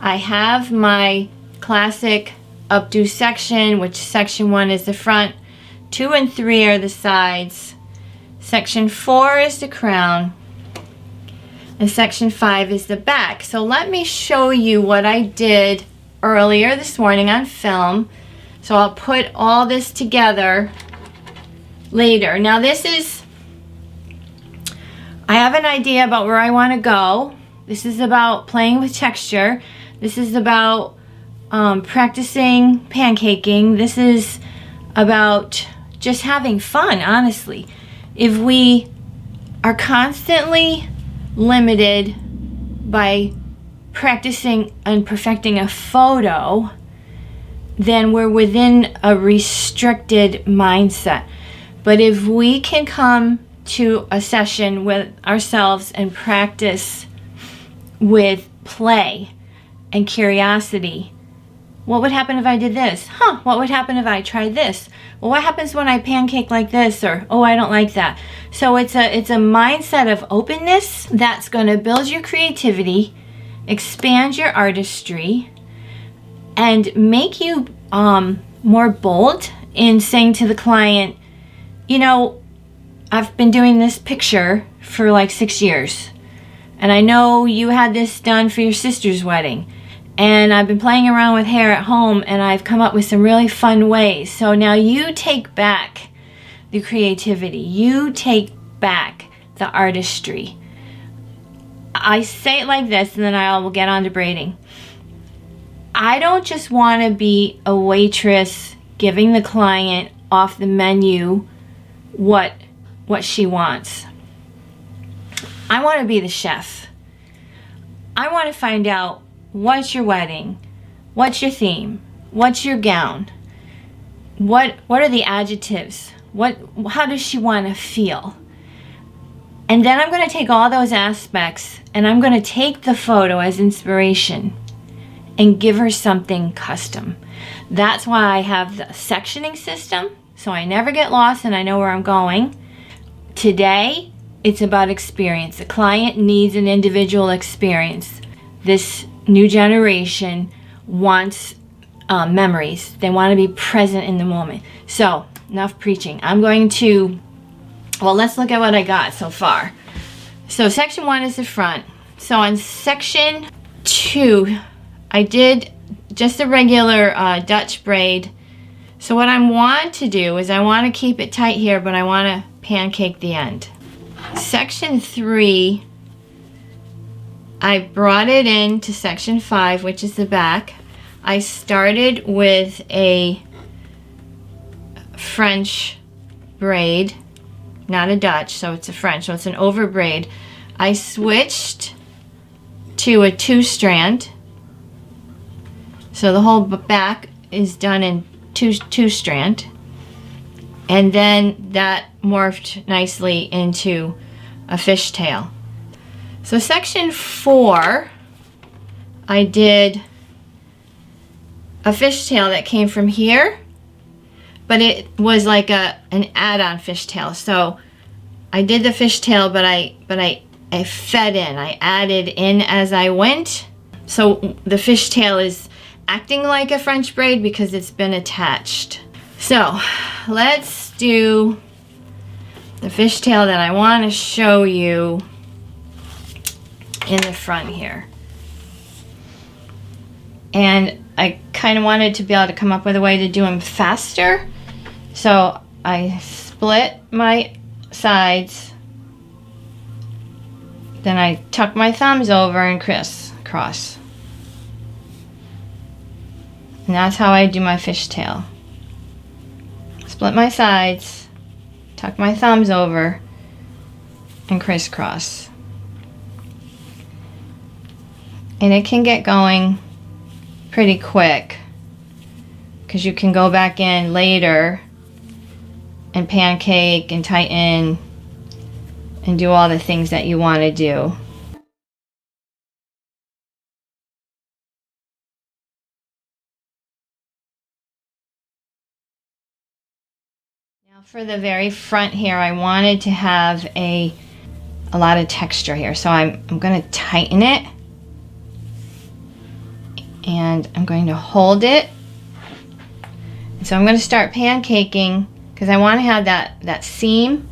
I have my classic updo section, which section 1 is the front, 2 and 3 are the sides, section 4 is the crown, and section 5 is the back. So let me show you what I did earlier this morning on film. So I'll put all this together later. Now this is, I have an idea about where I want to go. This is about playing with texture. This is about practicing pancaking. This is about just having fun, honestly. If we are constantly limited by practicing and perfecting a photo, then we're within a restricted mindset. But if we can come to a session with ourselves and practice with play and curiosity, what would happen if I did this? What would happen if I tried this? Well, what happens when I pancake like this? Or, oh, I don't like that. So it's a mindset of openness that's going to build your creativity, expand your artistry, and make you more bold in saying to the client, you know, I've been doing this picture for like 6 years, and I know you had this done for your sister's wedding, and I've been playing around with hair at home, and I've come up with some really fun ways. So now you take back the creativity, you take back the artistry. I say it like this, and then I will get on to braiding. I don't just want to be a waitress giving the client off the menu what she wants. I want to be the chef. I want to find out, what's your wedding? What's your theme? What's your gown? What are the adjectives? How does she want to feel? And then I'm going to take all those aspects and I'm going to take the photo as inspiration and give her something custom. That's why I have the sectioning system, so I never get lost and I know where I'm going. Today, it's about experience. The client needs an individual experience. This new generation wants memories. They want to be present in the moment. So, enough preaching. I'm going to, well, let's look at what I got so far. So section 1 is the front. So on section 2, I did just a regular Dutch braid. So what I want to do is I want to keep it tight here, but I want to pancake the end. Section 3, I brought it into section 5, which is the back. I started with a French braid, not a Dutch, so it's a French, so it's an over braid. I switched to a 2-strand, so the whole back is done in two strand, and then that morphed nicely into a fishtail. So section 4, I did a fishtail that came from here, but it was like an add-on fishtail. So I did the fishtail, but I fed in. I added in as I went. So the fishtail is acting like a French braid because it's been attached. So let's do the fishtail that I want to show you in the front here. And I kind of wanted to be able to come up with a way to do them faster. So I split my sides, then I tuck my thumbs over and crisscross. And that's how I do my fishtail. Split my sides, tuck my thumbs over, and crisscross. And it can get going pretty quick because you can go back in later and pancake and tighten and do all the things that you want to do. Now for the very front here, I wanted to have a lot of texture here, so I'm going to tighten it and I'm going to hold it. And so I'm going to start pancaking because I want to have that seam.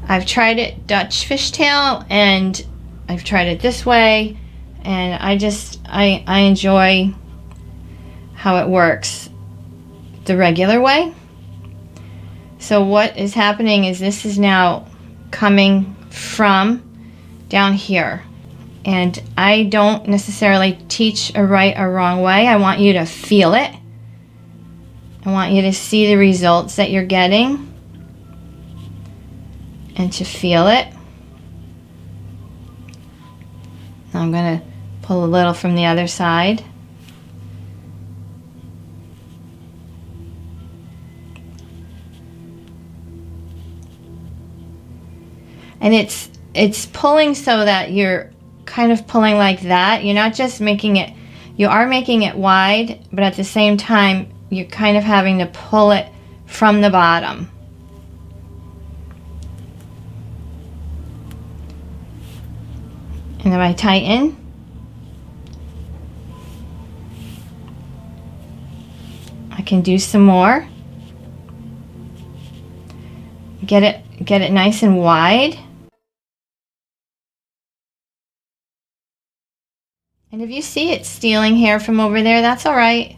I've tried it Dutch fishtail and I've tried it this way, and I enjoy how it works the regular way. So what is happening is this is now coming from down here, and I don't necessarily teach a right or wrong way. I want you to feel it. I want you to see the results that you're getting and to feel it. I'm going to pull a little from the other side. And it's pulling so that you're kind of pulling like that. You're not just making it, you are making it wide, but at the same time, you're kind of having to pull it from the bottom. And then I tighten. I can do some more. Get it nice and wide. And if you see it stealing hair from over there, that's all right.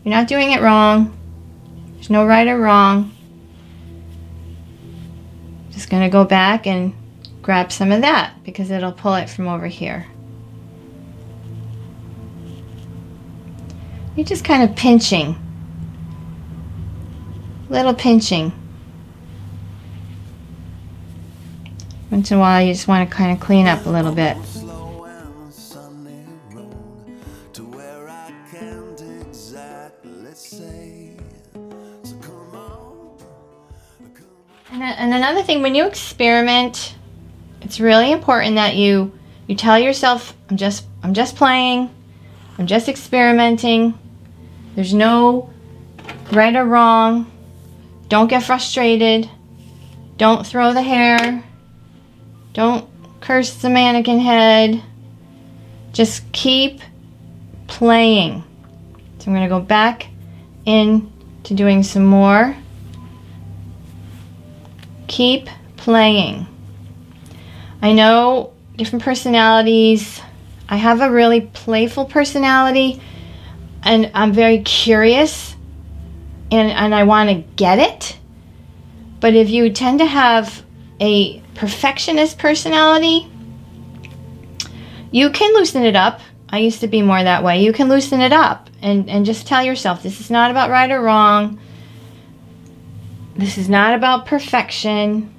You're not doing it wrong. There's no right or wrong. Just gonna go back and grab some of that because it'll pull it from over here. You're just kind of pinching. Little pinching. Once in a while you just want to kind of clean up a little bit. And another thing, when you experiment, it's really important that you tell yourself, I'm just playing, I'm just experimenting. There's no right or wrong. Don't get frustrated. Don't throw the hair. Don't curse the mannequin head. Just keep playing. So I'm going to go back in to doing some more. Keep playing. I know different personalities. I have a really playful personality, and I'm very curious, and I want to get it. But if you tend to have a perfectionist personality, you can loosen it up. I used to be more that way. You can loosen it up and just tell yourself, this is not about right or wrong. This is not about perfection.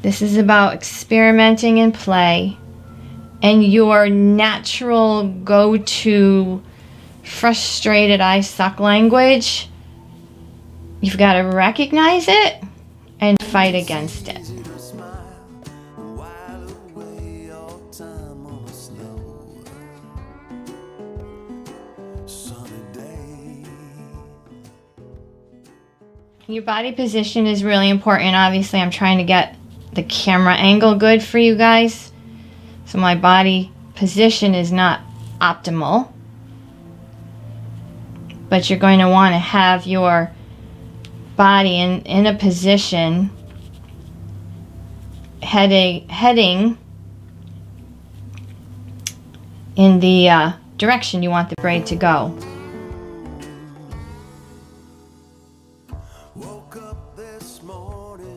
This is about experimenting and play. And your natural go-to frustrated I suck language, you've got to recognize it and fight against it. Your body position is really important. Obviously, I'm trying to get the camera angle good for you guys. So my body position is not optimal. But you're going to want to have your body in a position heading in the direction you want the braid to go. Woke up this morning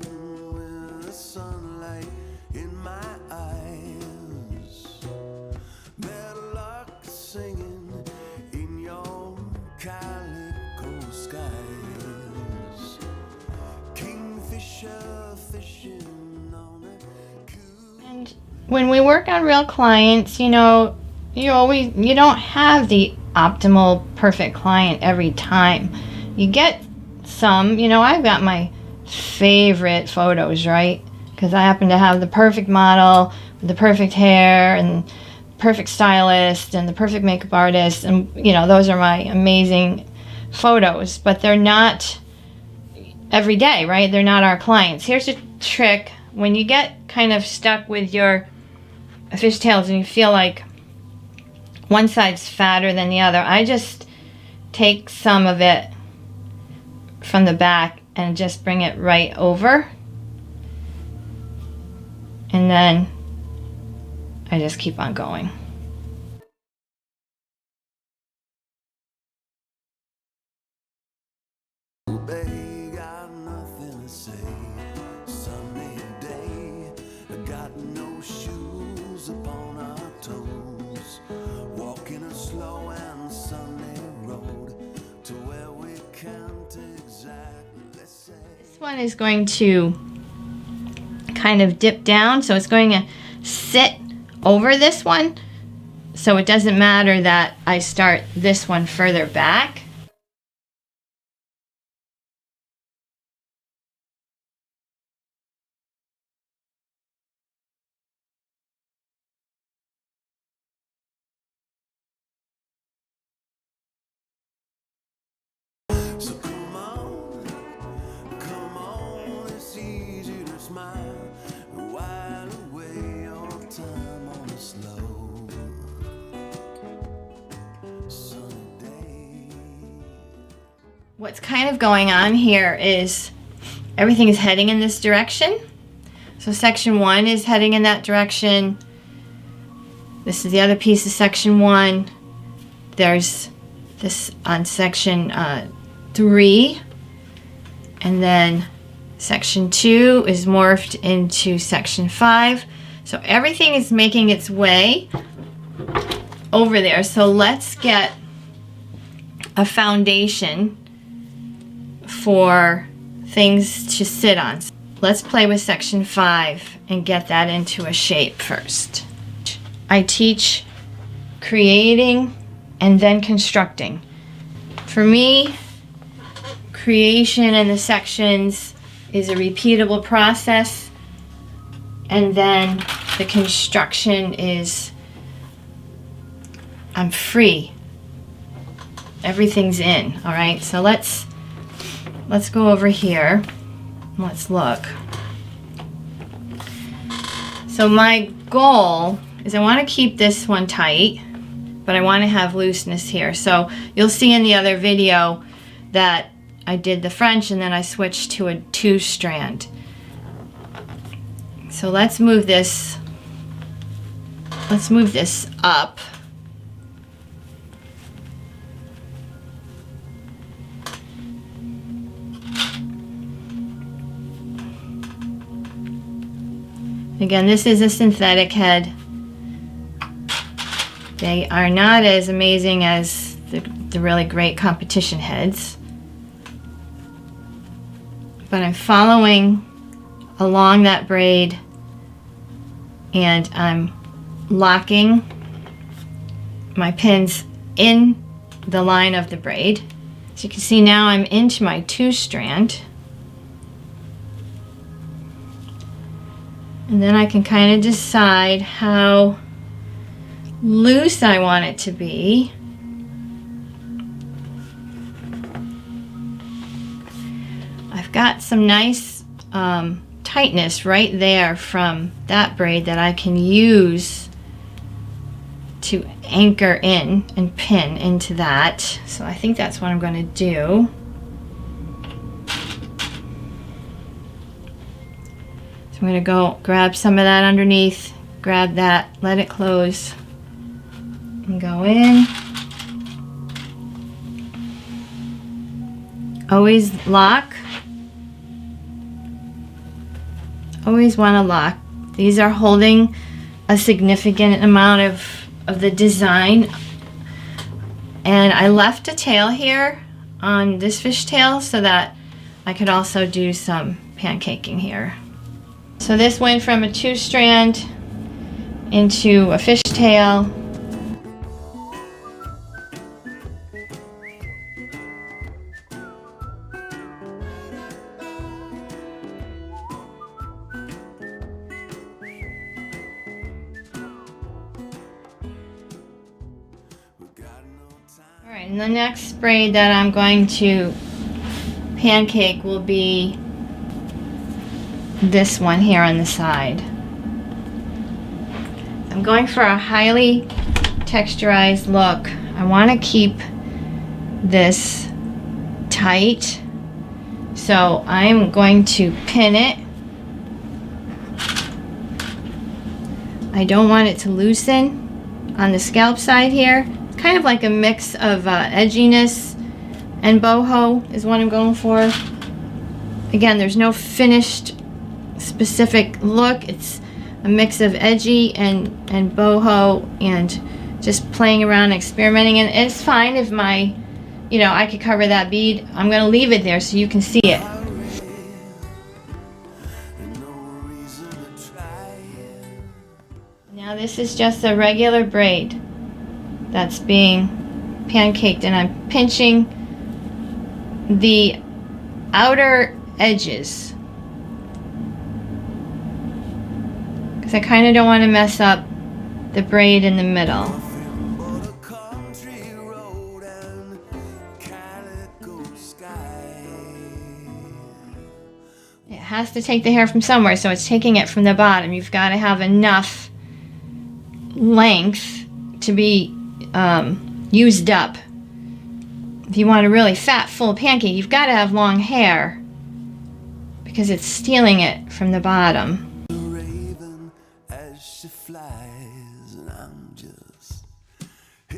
with the sunlight in my eyes. Better luck singing in your calico skies. Kingfisher fishing on a cool. And when we work on real clients, you know, you don't have the optimal perfect client every time. You get some, you know, I've got my favorite photos, right? Because I happen to have the perfect model, the perfect hair, and perfect stylist, and the perfect makeup artist, and you know, those are my amazing photos. But they're not every day, right? They're not our clients. Here's a trick: when you get kind of stuck with your fishtails and you feel like one side's fatter than the other, I just take some of it from the back and just bring it right over. And then I just keep on going. They got nothing to say. Sunny day, got no shoes upon our toes. Walking a slow and sunny road to where we can't exactly say. This one is going to kind of dip down, so it's going to sit over this one. So it doesn't matter that I start this one further back. So come on, it's easy to smile while away your time on a slow sunny day. What's kind of going on here is everything is heading in this direction. So section 1 is heading in that direction. This is the other piece of section 1. There's this on section 3. And then section 2 is morphed into section 5. So everything is making its way over there. So let's get a foundation for things to sit on. Let's play with section 5 and get that into a shape first. I teach creating and then constructing. For me, creation in the sections is a repeatable process, and then the construction is I'm free. Everything's in, all right? So let's go over here. Let's look. So my goal is I want to keep this one tight, but I want to have looseness here. So you'll see in the other video that I did the French and then I switched to a 2-strand. So let's move this up. Again, this is a synthetic head. They are not as amazing as the really great competition heads. But I'm following along that braid and I'm locking my pins in the line of the braid. As you can see now I'm into my 2-strand. And then I can kind of decide how loose I want it to be. I've got some nice tightness right there from that braid that I can use to anchor in and pin into that. So I think that's what I'm going to do. I'm going to go grab some of that underneath, grab that, let it close, and go in. Always lock. Always want to lock. These are holding a significant amount of the design. And I left a tail here on this fishtail so that I could also do some pancaking here. So this went from a 2-strand into a fishtail. All right, and the next braid that I'm going to pancake will be this one here on the side. I'm I'm going for a highly texturized look. I want to keep this tight, so I'm going to pin it. I don't want it to loosen on the scalp side here. It's kind of like a mix of edginess and boho is what I'm going for. Again, there's no finished specific look. It's a mix of edgy and boho and just playing around and experimenting. And it's fine if my, you know, I could cover that bead. I'm going to leave it there so you can see it. Now this is just a regular braid that's being pancaked, and I'm pinching the outer edges because I kind of don't want to mess up the braid in the middle. It has to take the hair from somewhere, so it's taking it from the bottom. You've got to have enough length to be used up. If you want a really fat, full pancake, you've got to have long hair because it's stealing it from the bottom.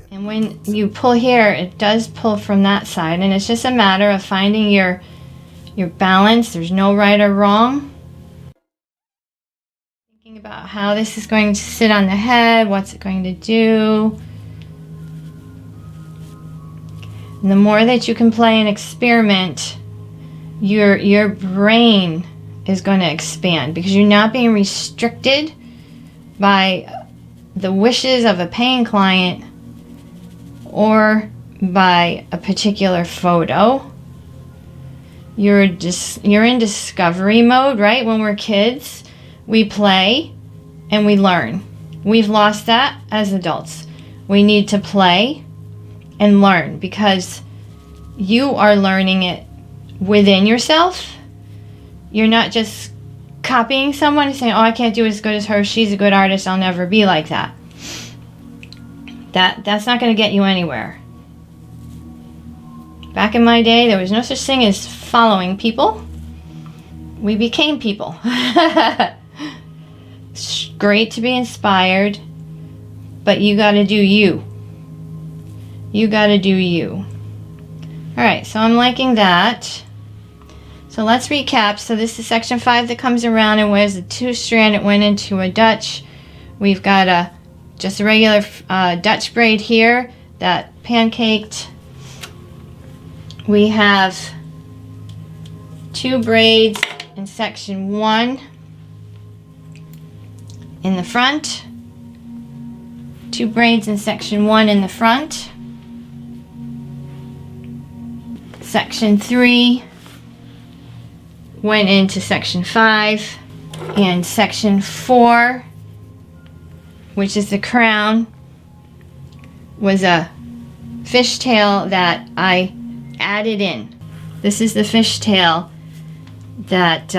And when you pull here, it does pull from that side, and it's just a matter of finding your balance. There's no right or wrong. Thinking about how this is going to sit on the head, what's it going to do. And the more that you can play and experiment, your brain is going to expand because you're not being restricted by the wishes of a paying client or by a particular photo. You're in discovery mode, right? When we're kids, we play and we learn. We've lost that as adults. We need to play and learn because you are learning it within yourself. You're not just copying someone and saying, oh, I can't do as good as her. She's a good artist. I'll never be like that. That's not going to get you anywhere. Back in my day, there was no such thing as following people. We became people. It's great to be inspired, but you got to do you. You got to do you. All right, so I'm liking that. So let's recap. So this is section 5 that comes around and wears a 2-strand. It went into a Dutch. We've got just a regular Dutch braid here that pancaked. We have 2 braids in section 1 in the front. 2 braids in section 1 in the front. Section 3 went into section 5, and section 4, which is the crown, was a fishtail that I added in. This is the fishtail that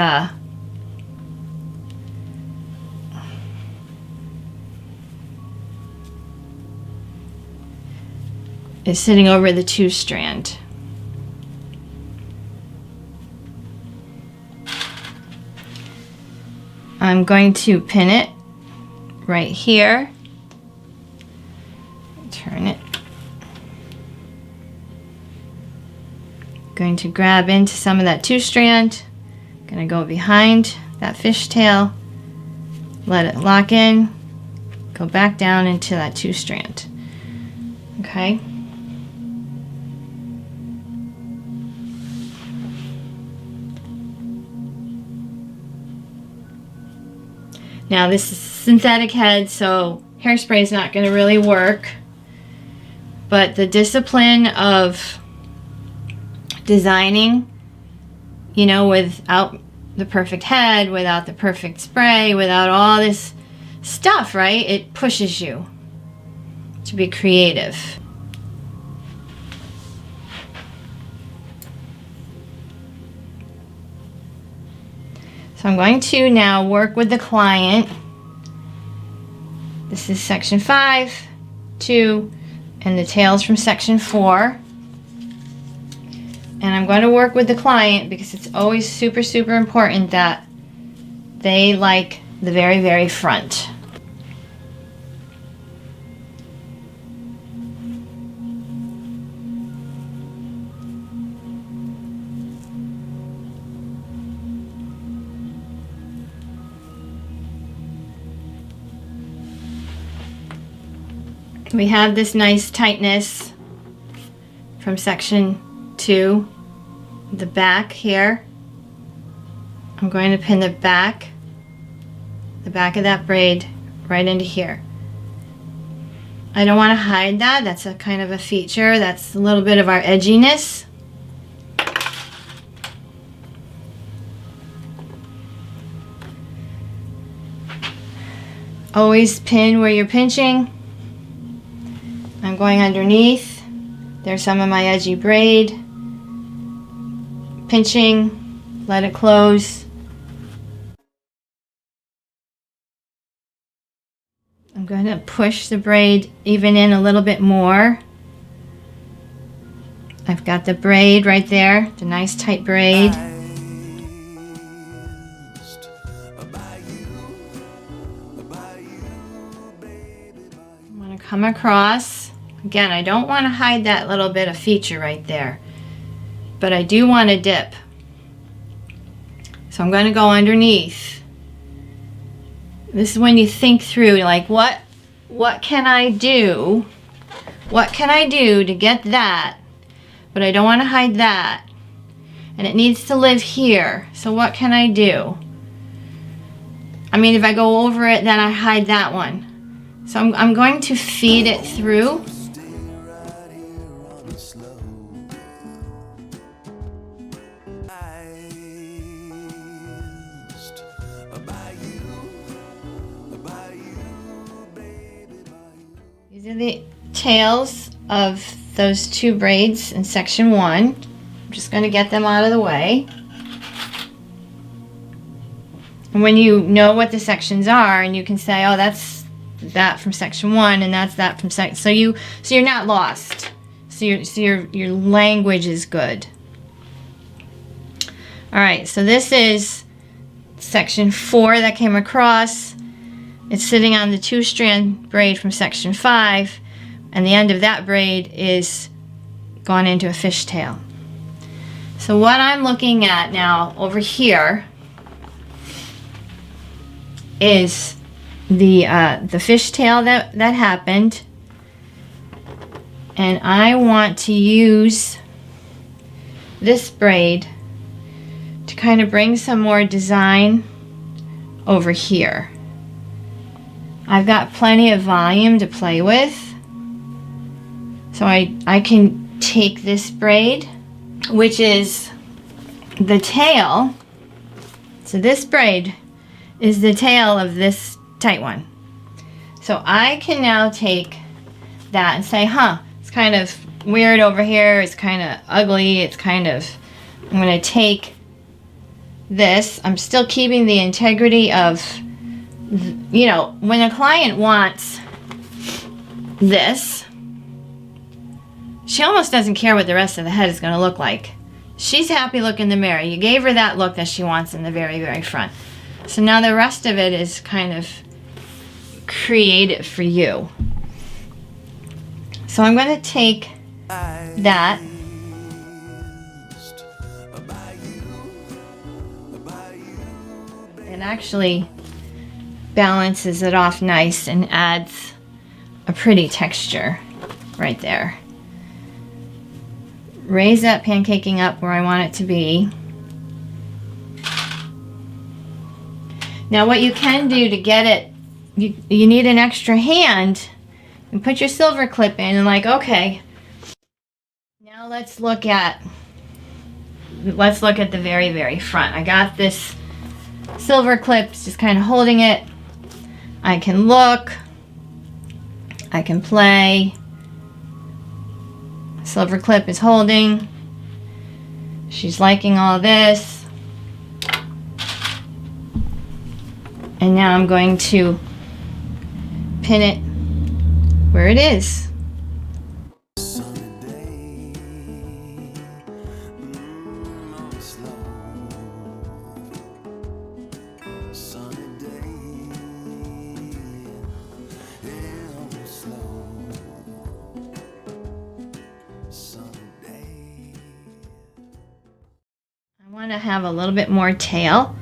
is sitting over the 2-strand. I'm going to pin it right here. Turn it. Going to grab into some of that 2-strand. Going to go behind that fishtail. Let it lock in. Go back down into that 2-strand. Okay. Now this is synthetic head, so hairspray is not going to really work. But the discipline of designing, you know, without the perfect head, without the perfect spray, without all this stuff, right? It pushes you to be creative. So I'm going to now work with the client This is section 5, 2, and the tails from section 4. And I'm going to work with the client because it's always super, super important that they like the very, very front. We have this nice tightness from section 2, the back here. I'm going to pin the back of that braid right into here. I don't want to hide that. That's a kind of a feature. That's a little bit of our edginess. Always pin where you're pinching. I'm going underneath. There's some of my edgy braid. Pinching, let it close. I'm going to push the braid even in a little bit more. I've got the braid right there, the nice tight braid. I'm going to come across. Again, I don't want to hide that little bit of feature right there, but I do want to dip. So I'm going to go underneath. This is when you think through, like, what can I do? What can I do to get that? But I don't want to hide that. And it needs to live here. So what can I do? I mean, if I go over it, then I hide that one. So I'm going to feed it through. These are the tails of those 2 braids in section 1. I'm just going to get them out of the way. And when you know what the sections are, and you can say, oh, that's that from section 1, and that's that from section, so you're not lost. So your language is good. All right, so this is section 4 that came across. It's sitting on the 2-strand braid from section 5, and the end of that braid is gone into a fishtail. So what I'm looking at now over here is the fishtail that happened, and I want to use this braid to kind of bring some more design over here. I've got plenty of volume to play with, so I can take this braid, which is the tail. So this braid is the tail of this tight one. So I can now take that and say, it's kind of weird over here, it's kind of ugly, it's kind of, I'm going to take this. I'm still keeping the integrity of, you know, when a client wants this, she almost doesn't care what the rest of the head is going to look like. She's happy looking in the mirror. You gave her that look that she wants in the very, very front. So now the rest of it is kind of created for you. So I'm going to take that and actually balances it off nice and adds a pretty texture right there. Raise that pancaking up where I want it to be. Now what you can do to get it, you need an extra hand, and put your silver clip in and like, okay, now let's look at the very, very front. I got this silver clip just kind of holding it. I can look, I can play. Silver clip is holding. She's liking all this. And now I'm going to pin it where it is. Sunny day, on the slow. Sunny day, yeah, on the slow. Sunny day. I want to have a little bit more tail.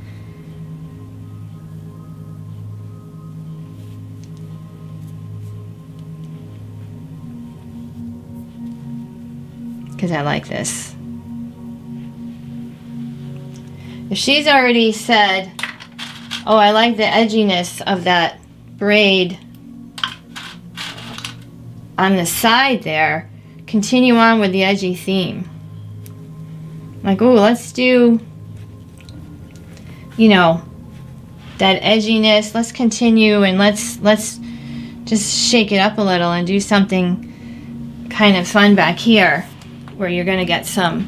Because I like this. If she's already said, oh, I like the edginess of that braid on the side there, continue on with the edgy theme. Like, oh, let's do, you know, that edginess. Let's continue and let's just shake it up a little and do something kind of fun back here, where you're going to get some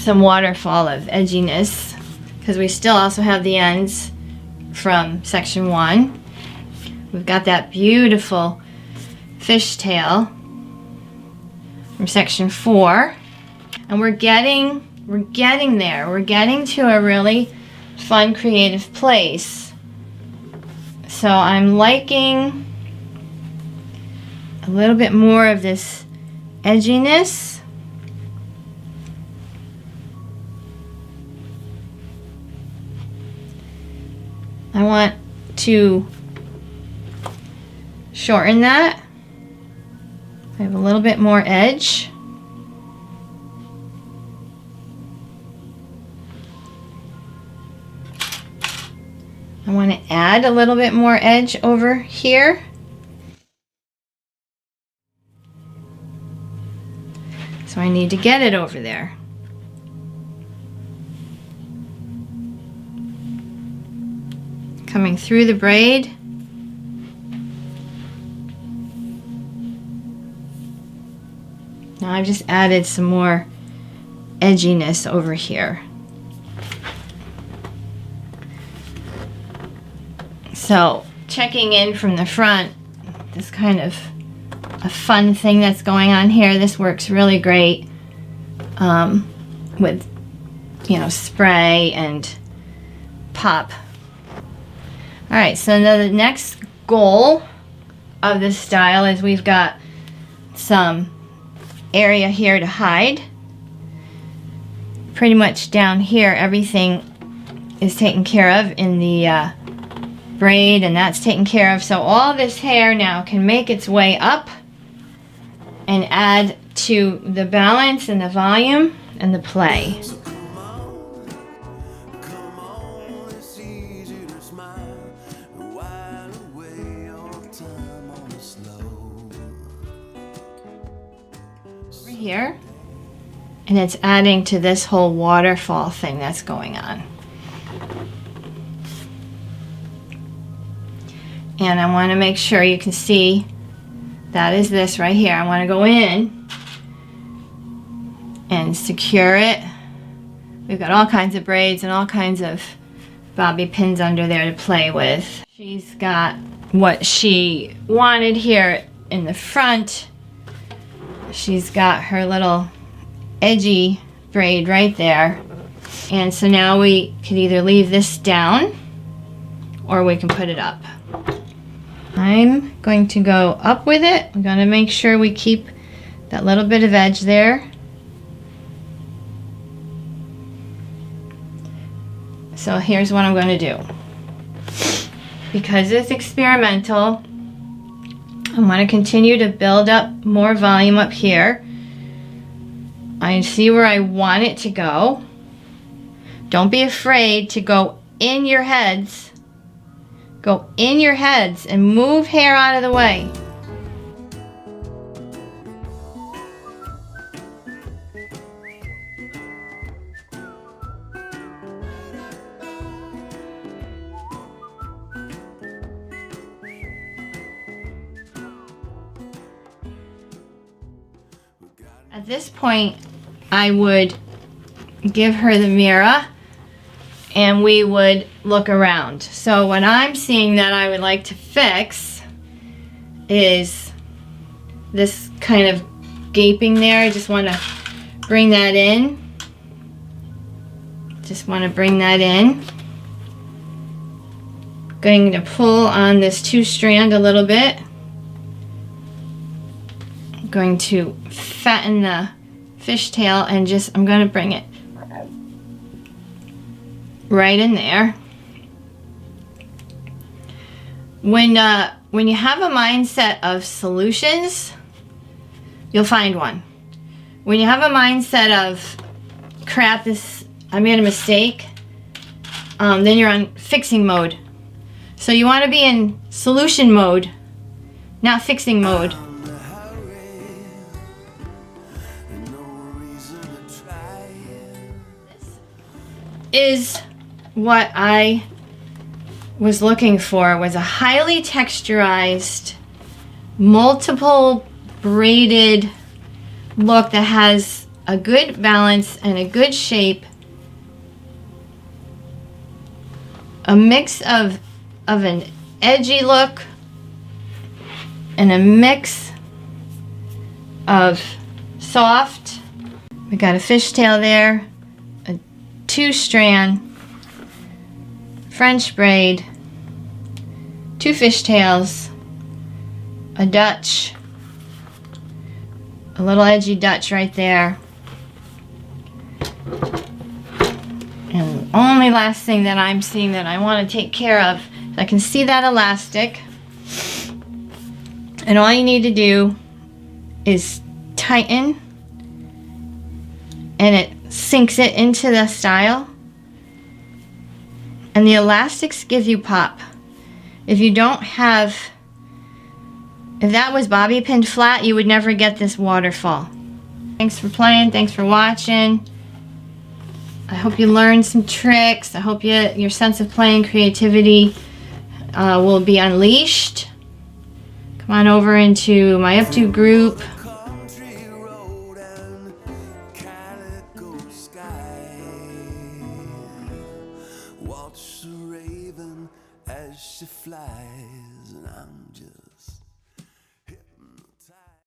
waterfall of edginess, because we still also have the ends from section 1. We've got that beautiful fishtail from section 4, and we're getting there. We're getting to a really fun, creative place. So I'm liking a little bit more of this edginess. I want to shorten that. I have a little bit more edge. I want to add a little bit more edge over here. So I need to get it over there. Coming through the braid. Now I've just added some more edginess over here. So checking in from the front, this kind of a fun thing that's going on here. This works really great with, you know, spray and pop. All right, so now the next goal of this style is we've got some area here to hide. Pretty much down here, everything is taken care of in the braid, and that's taken care of. So all this hair now can make its way up and add to the balance and the volume and the play. So come on, it's easy to smile while away on time on the slow. Over here, and it's adding to this whole waterfall thing that's going on. And I want to make sure you can see that is this right here. I want to go in and secure it. We've got all kinds of braids and all kinds of bobby pins under there to play with. She's got what she wanted here in the front. She's got her little edgy braid right there. And so now we can either leave this down or we can put it up. I'm going to go up with it. I'm going to make sure we keep that little bit of edge there. So here's what I'm going to do. Because it's experimental, I want to continue to build up more volume up here. I see where I want it to go. Don't be afraid to go in your heads. Go in your heads and move hair out of the way. At this point, I would give her the mirror and we would look around. So when I'm seeing that I would like to fix, is this kind of gaping there. I just want to bring that in. Just want to bring that in. Going to pull on this 2-strand a little bit. I'm going to fatten the fishtail and I'm going to bring it right in there. When you have a mindset of solutions, you'll find one. When you have a mindset of crap, I made a mistake, then you're on fixing mode. So you want to be in solution mode, not fixing mode. Is what I was looking for, was a highly texturized, multiple braided look that has a good balance and a good shape. A mix of an edgy look and a mix of soft. We got a fishtail there, a 2-strand French braid, 2 fishtails, a Dutch, a little edgy Dutch right there. And the only last thing that I'm seeing that I want to take care of, I can see that elastic, and all you need to do is tighten, and it sinks it into the style. And the elastics give you pop. If that was bobby pinned flat, you would never get this waterfall. Thanks for playing, thanks for watching. I hope you learned some tricks. I hope your sense of play and creativity will be unleashed. Come on over into my Up-To group. Country road and calico sky. Watch the raven as she flies.